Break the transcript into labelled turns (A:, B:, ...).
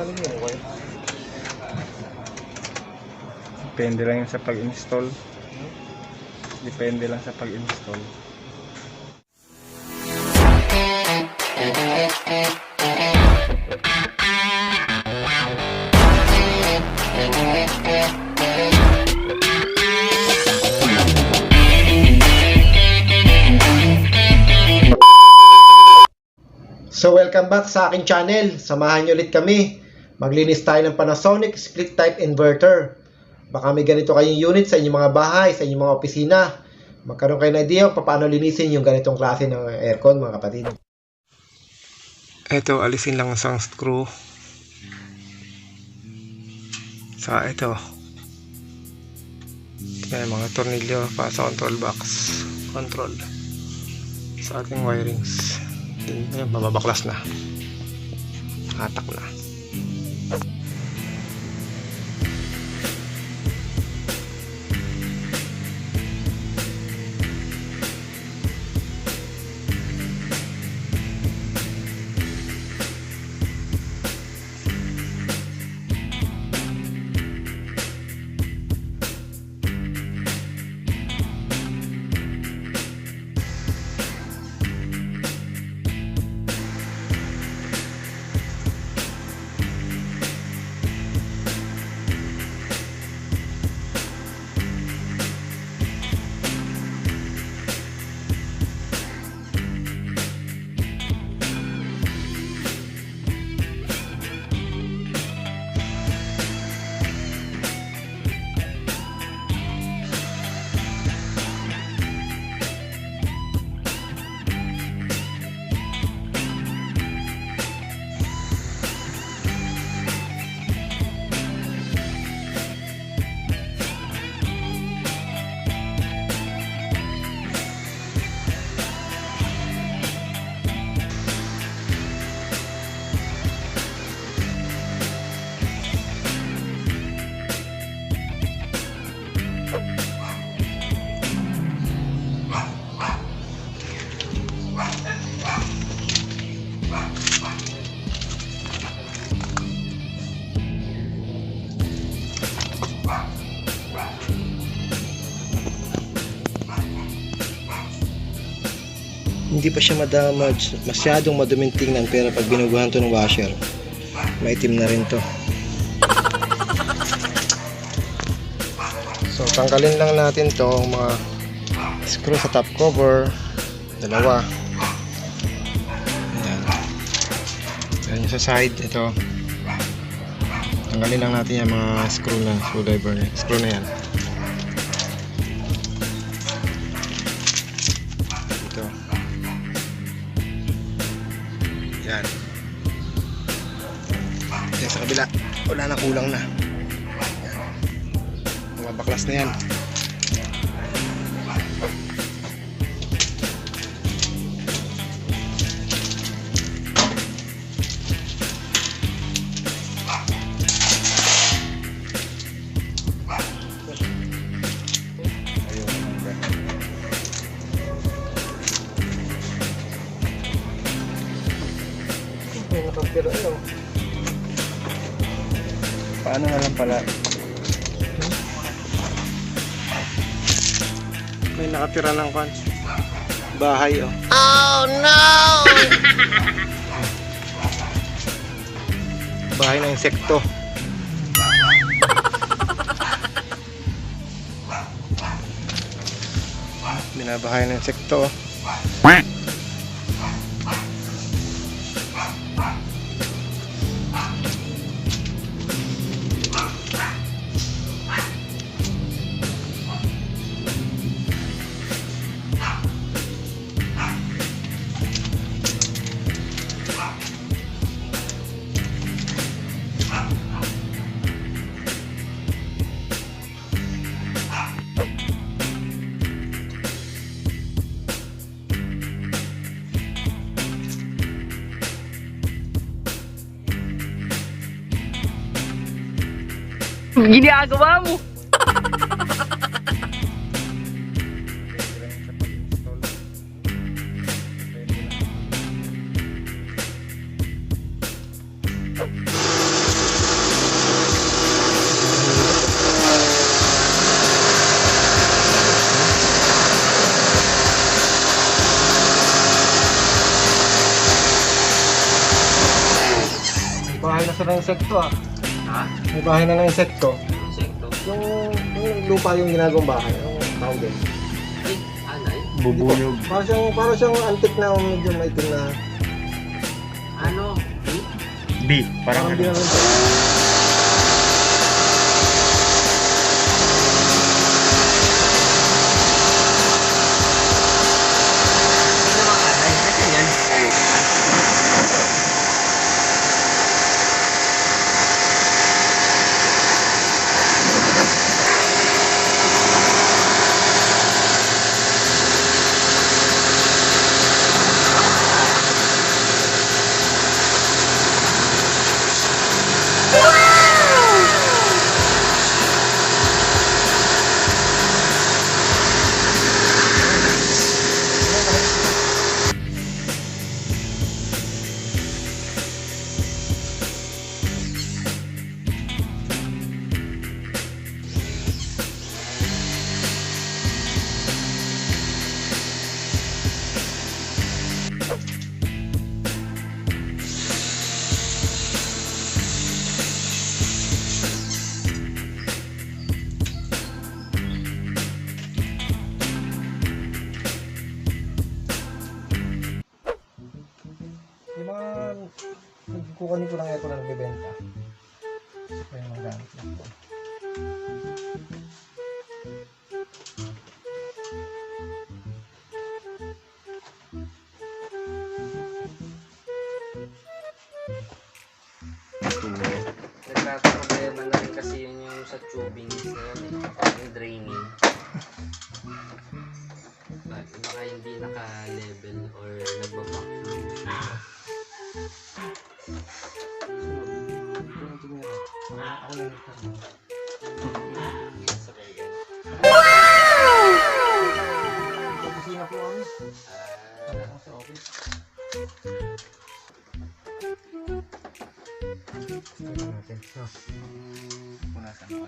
A: malalim yung wire.
B: Depende lang yun sa pag-install. Depende lang sa pag-install.
A: So welcome back sa aking channel. Samahan nyo ulit kami. Maglinis tayo ng Panasonic Split Type Inverter. Baka may ganito kayong unit sa inyong mga bahay, sa inyong mga opisina. Magkaroon kayo ng idea kung paano linisin yung ganitong klase ng aircon, mga kapatid.
B: Ito, alisin lang isang screw. Sa ito. Yan, mga tornilyo para sa control box. Control. Sa ating wirings. Yan, mababaklas na. Hatak na.
A: Hindi pa siya madamage, masyadong maduming tingnan, pero pag binuguhan to ng washer, maitim na rin to. So tanggalin lang natin to mga screw sa top cover, dalawa. Ayan. Ayan yung sa side, ito. Tanggalin lang natin yung mga screwdriver, screw na yan. Yan. Yan sa kabila. Wala na, kulang na. Yan. Mabaklas na yan.
B: Pero ano? Paano na lang pala? May nakatira ng bahay, oh.
A: Oh no! Bahay ng insekto.
B: Binabahay ng insekto.
C: Ginagawa mo.
A: bahay na sa ng insekto ah.
B: Ha?
A: May bahay na ng insekto.
B: Insekto?
A: Yung lupa yung ginagawang bahay. Yung tawag din.
B: Ay, anay?
D: Bubuyog.
A: Parang siyang antik na medyo maitim na.
B: Ano?
D: B. Parang
A: Parang di
D: ano.
A: naman.
B: Ano mga anay? Ano yan?
A: Yung mga kukunin ko ng aircon na nagbibenta. Ito yung mga gamit lang ko.
B: Nagkakaproblema na rin kasi yun yung sa tubing na yun eh, yung draining. Baka hindi naka-level or nagbabackflow.
A: Kusina po kami. Ako sa office. Ito natin.
D: Punasan ko.